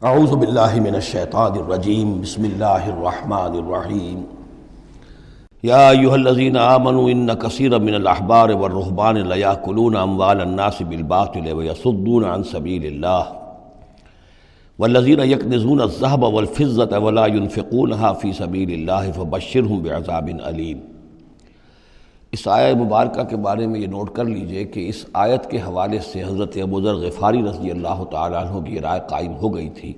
اعوذ باللہ من الشیطان الرجیم بسم اللہ الرحمن الرحیم یا ایھا الذین آمنوا ان کثیرا من الاحبار والرہبان لیأکلون اموال الناس بالباطل ویصدون عن سبیل اللہ والذین یکنزون الذہب والفضة ولا ينفقونها فی سبیل اللہ فبشرہم بعذاب علیم۔ اس آیہ مبارکہ کے بارے میں یہ نوٹ کر لیجئے کہ اس آیت کے حوالے سے حضرت ابوذر غفاری رضی اللہ تعالیٰ عنہ کی رائے قائم ہو گئی تھی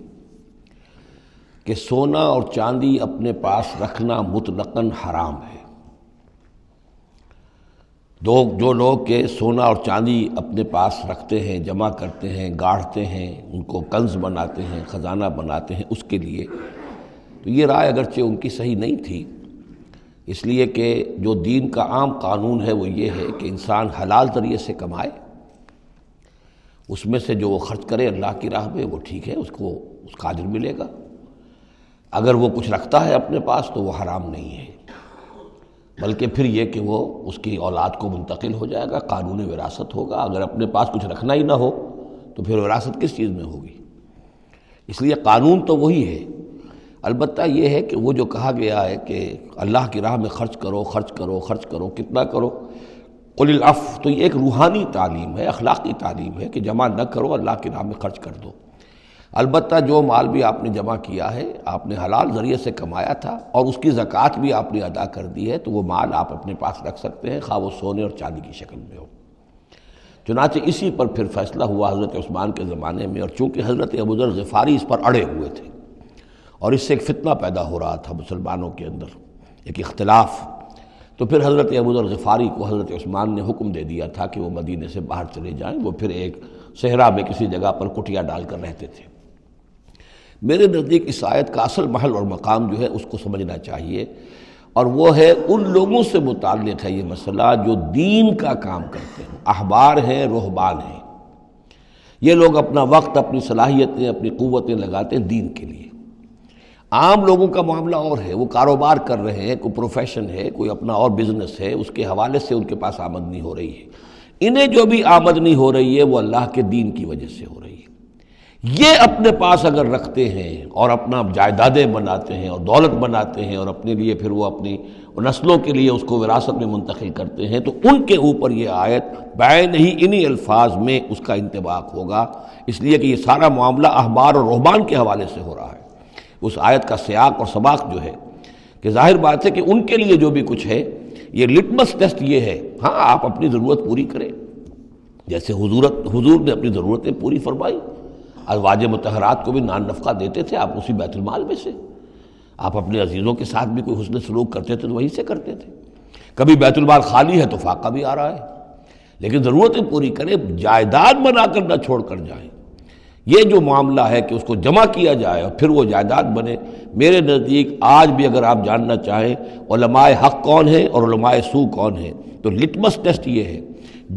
کہ سونا اور چاندی اپنے پاس رکھنا مطلقاً حرام ہے۔ جو لوگ کہ سونا اور چاندی اپنے پاس رکھتے ہیں، جمع کرتے ہیں، گاڑھتے ہیں، ان کو کنز بناتے ہیں، خزانہ بناتے ہیں، اس کے لیے تو یہ رائے اگرچہ ان کی صحیح نہیں تھی، اس لیے کہ جو دین کا عام قانون ہے وہ یہ ہے کہ انسان حلال ذریعے سے کمائے، اس میں سے جو وہ خرچ کرے اللہ کی راہ میں وہ ٹھیک ہے، اس کو اس کا اجر ملے گا۔ اگر وہ کچھ رکھتا ہے اپنے پاس تو وہ حرام نہیں ہے، بلکہ پھر یہ کہ وہ اس کی اولاد کو منتقل ہو جائے گا، قانون وراثت ہوگا۔ اگر اپنے پاس کچھ رکھنا ہی نہ ہو تو پھر وراثت کس چیز میں ہوگی؟ اس لیے قانون تو وہی ہے، البتہ یہ ہے کہ وہ جو کہا گیا ہے کہ اللہ کی راہ میں خرچ کرو، خرچ کرو، خرچ کرو، کتنا کرو، قل العفو، تو یہ ایک روحانی تعلیم ہے، اخلاقی تعلیم ہے کہ جمع نہ کرو، اللہ کی راہ میں خرچ کر دو۔ البتہ جو مال بھی آپ نے جمع کیا ہے، آپ نے حلال ذریعے سے کمایا تھا اور اس کی زکوٰۃ بھی آپ نے ادا کر دی ہے، تو وہ مال آپ اپنے پاس رکھ سکتے ہیں، خواہ وہ سونے اور چاندی کی شکل میں ہو۔ چنانچہ اسی پر پھر فیصلہ ہوا حضرت عثمان کے زمانے میں، اور چونکہ حضرت ابوذر غفاری اس پر اڑے ہوئے تھے اور اس سے ایک فتنہ پیدا ہو رہا تھا مسلمانوں کے اندر، ایک اختلاف، تو پھر حضرت ابوذر غفاری کو حضرت عثمان نے حکم دے دیا تھا کہ وہ مدینے سے باہر چلے جائیں۔ وہ پھر ایک صحرا میں کسی جگہ پر کٹیا ڈال کر رہتے تھے۔ میرے نزدیک اس آیت کا اصل محل اور مقام جو ہے اس کو سمجھنا چاہیے، اور وہ ہے ان لوگوں سے متعلق ہے یہ مسئلہ جو دین کا کام کرتے ہیں، احبار ہیں، رہبان ہیں۔ یہ لوگ اپنا وقت، اپنی صلاحیتیں، اپنی قوتیں لگاتے ہیں دین کے لیے۔ عام لوگوں کا معاملہ اور ہے، وہ کاروبار کر رہے ہیں، کوئی پروفیشن ہے، کوئی اپنا اور بزنس ہے، اس کے حوالے سے ان کے پاس آمدنی ہو رہی ہے۔ انہیں جو بھی آمدنی ہو رہی ہے وہ اللہ کے دین کی وجہ سے ہو رہی ہے۔ یہ اپنے پاس اگر رکھتے ہیں اور اپنا جائیدادیں بناتے ہیں اور دولت بناتے ہیں اور اپنے لیے پھر وہ اپنی نسلوں کے لیے اس کو وراثت میں منتقل کرتے ہیں، تو ان کے اوپر یہ آیت بعین ہی انہی الفاظ میں اس کا انطباق ہوگا، اس لیے کہ یہ سارا معاملہ احبار اور رہبان کے حوالے سے ہو رہا ہے۔ اس آیت کا سیاق اور سباق جو ہے کہ ظاہر بات ہے کہ ان کے لیے جو بھی کچھ ہے، یہ لٹمس ٹیسٹ یہ ہے، ہاں آپ اپنی ضرورت پوری کریں، جیسے حضور نے اپنی ضرورتیں پوری فرمائی، ازواج مطہرات کو بھی نان نفقہ دیتے تھے آپ اسی بیت المال میں سے، آپ اپنے عزیزوں کے ساتھ بھی کوئی حسن سلوک کرتے تھے تو وہیں سے کرتے تھے۔ کبھی بیت المال خالی ہے تو فاقہ بھی آ رہا ہے، لیکن ضرورتیں پوری کریں، جائیداد بنا کر نہ چھوڑ کر جائیں۔ یہ جو معاملہ ہے کہ اس کو جمع کیا جائے اور پھر وہ جائیداد بنے، میرے نزدیک آج بھی اگر آپ جاننا چاہیں علماء حق کون ہیں اور علماء سو کون ہیں، تو لٹمس ٹیسٹ یہ ہے،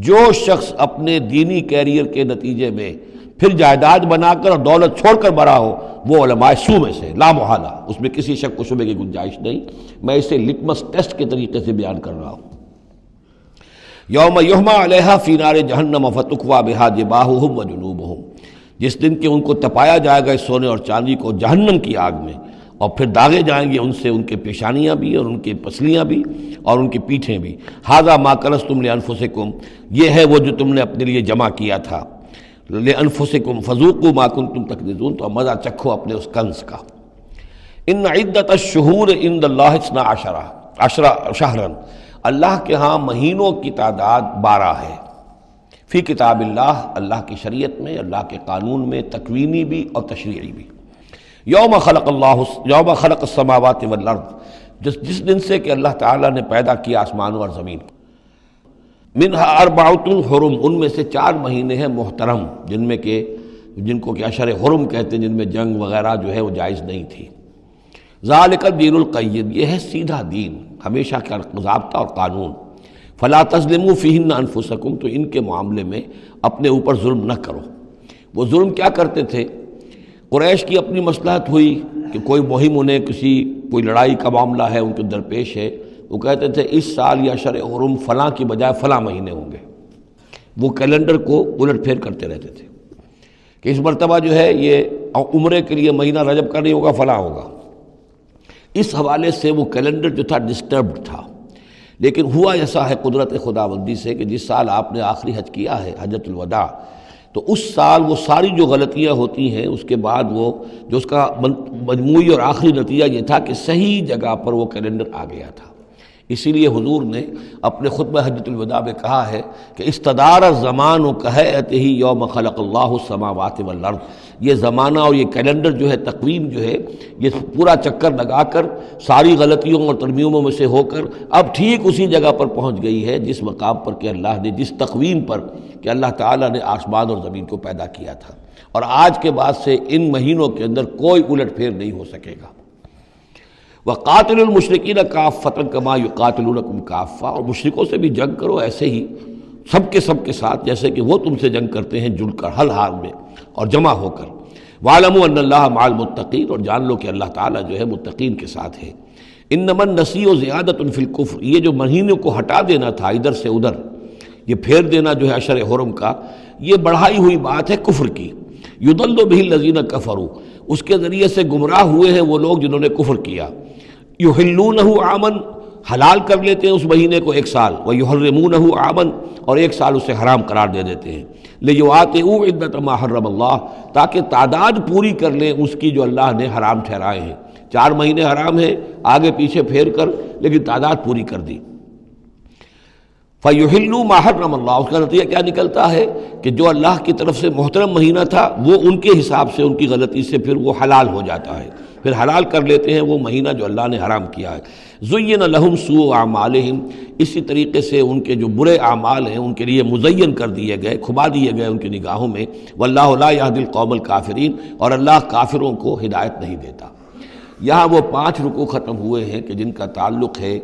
جو شخص اپنے دینی کیریئر کے نتیجے میں پھر جائیداد بنا کر اور دولت چھوڑ کر بڑا ہو، وہ علماء سو میں سے لا محالہ، اس میں کسی شک و شبے کی گنجائش نہیں۔ میں اسے لٹمس ٹیسٹ کے طریقے سے بیان کر رہا ہوں۔ یوم یحمى علیہا فی نار جہنم فتکوی بہا جباہہم وجنوبہم، جس دن کہ ان کو تپایا جائے گا اس سونے اور چاندی کو جہنم کی آگ میں، اور پھر داغے جائیں گے ان سے ان کے پیشانیاں بھی اور ان کی پسلیاں بھی اور ان کی پیٹھیں بھی۔ ھذا ما کنزتم لانفسکم، یہ ہے وہ جو تم نے اپنے لیے جمع کیا تھا، لانفسکم فذوقوا ما کنتم تکنزون، تو مزہ چکھو اپنے اس کنز کا۔ ان عدت الشہور عند اللہ 12 شہرا، اللہ کے ہاں مہینوں کی تعداد 12 ہے، فی کتاب اللہ، اللہ کی شریعت میں، اللہ کے قانون میں، تکوینی بھی اور تشریعی بھی۔ یوم خلق السماوات والارض، جس دن سے کہ اللہ تعالیٰ نے پیدا کیا آسمانوں اور زمین کو، منہا اربعۃ حرم، ان میں سے 4 مہینے ہیں محترم، جن کو کہ اشہر حرم کہتے ہیں، جن میں جنگ وغیرہ جو ہے وہ جائز نہیں تھی۔ ذالک الدین القیم، یہ ہے سیدھا دین، ہمیشہ کا ضابطہ اور قانون۔ فلا تظلموا فیہن انفسکم، تو ان کے معاملے میں اپنے اوپر ظلم نہ کرو۔ وہ ظلم کیا کرتے تھے؟ قریش کی اپنی مصلحت ہوئی کہ کوئی مہم انہیں کوئی لڑائی کا معاملہ ہے ان کے درپیش ہے، وہ کہتے تھے اس سال یا اشہر حرم فلاں کی بجائے فلاں مہینے ہوں گے، وہ کیلنڈر کو الٹ پھیر کرتے رہتے تھے کہ اس مرتبہ جو ہے یہ عمرے کے لیے مہینہ رجب کا نہیں ہوگا، فلاں ہوگا۔ اس حوالے سے وہ کیلنڈر جو تھا ڈسٹربڈ تھا، لیکن ہوا ایسا ہے قدرت خداوندی سے کہ جس سال آپ نے آخری حج کیا ہے، حجۃ الوداع، تو اس سال وہ ساری جو غلطیاں ہوتی ہیں اس کے بعد وہ جو اس کا مجموعی اور آخری نتیجہ یہ تھا کہ صحیح جگہ پر وہ کیلنڈر آ گیا تھا۔ اسی لیے حضور نے اپنے خطبہ حجۃ الوداع میں کہا ہے کہ استدار الزمان کہیئتہ یوم خلق اللہ السماوات والارض، یہ زمانہ اور یہ کیلنڈر جو ہے، تقویم جو ہے، یہ پورا چکر لگا کر ساری غلطیوں اور ترمیموں میں سے ہو کر اب ٹھیک اسی جگہ پر پہنچ گئی ہے جس مقام پر کہ اللہ نے، جس تقویم پر کہ اللہ تعالیٰ نے آسمان اور زمین کو پیدا کیا تھا، اور آج کے بعد سے ان مہینوں کے اندر کوئی الٹ پھیر نہیں ہو سکے گا۔ وَقَاتِلُوا الْمُشْرِكِينَ كَافَّةً كَمَا يُقَاتِلُونَكُمْ كَافَّةً، اور مشرکوں سے بھی جنگ کرو ایسے ہی سب کے ساتھ جیسے کہ وہ تم سے جنگ کرتے ہیں، جڑ کر، ہر حال میں اور جمع ہو کر۔ وَاعْلَمُوا أَنَّ اللَّهَ مَعَ الْمُتَّقِينَ، اور جان لو کہ اللہ تعالیٰ جو ہے متقین کے ساتھ ہے۔ إِنَّمَا النَّسِيُّ زِيَادَةٌ فِي الْكُفْرِ، یہ جو مہینوں کو ہٹا دینا تھا ادھر سے ادھر، یہ پھیر دینا جو ہے اشر حرم کا، یہ بڑھائی ہوئی بات ہے کفر کی۔ يُضَلُّ بِهِ الَّذِينَ كَفَرُوا، اس کے ذریعے سے گمراہ ہوئے ہیں وہ لوگ جنہوں نے کفر کیا۔ يُحِلُّونَهُ عَامًا، حلال کر لیتے ہیں اس مہینے کو ایک سال، وَيُحَرِّمُونَهُ عَامًا، اور ایک سال اسے حرام قرار دے دیتے ہیں۔ لِيُوَاطِئُوا عِدَّةَ مَا حَرَّمَ اللَّهُ، تاکہ تعداد پوری کر لیں اس کی جو اللہ نے حرام ٹھہرائے ہیں۔ 4 مہینے حرام ہیں، آگے پیچھے پھیر کر، لیکن تعداد پوری کر دی۔ فَيُحِلُّوا مَا حَرَّمَ اللَّهُ، اس کا نتیجہ کیا نکلتا ہے کہ جو اللہ کی طرف سے محترم مہینہ تھا وہ ان کے حساب سے، ان کی غلطی سے پھر وہ حلال ہو جاتا ہے، پھر حلال کر لیتے ہیں وہ مہینہ جو اللہ نے حرام کیا ہے۔ زُيِّنَ لَهُمْ سُوءُ أَعْمَالِهِمْ، اسی طریقے سے ان کے جو برے اعمال ہیں ان کے لیے مزین کر دیے گئے، کھبا دیے گئے ان کی نگاہوں میں۔ وَاللَّهُ لَا يَهْدِي الْقَوْمَ الْكَافِرِينَ، اور اللہ کافروں کو ہدایت نہیں دیتا۔ یہاں وہ 5 رکوع ختم ہوئے ہیں کہ جن کا تعلق ہے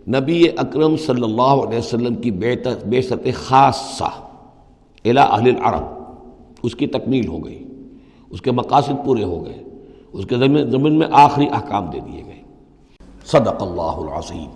نبی اکرم صلی اللہ علیہ وسلم کی بعثت خاصہ الی اہل العرب، اس کی تکمیل ہو گئی، اس کے مقاصد پورے ہو گئے، اس کے ضمن میں آخری احکام دے دیے گئے۔ صدق اللہ العظیم۔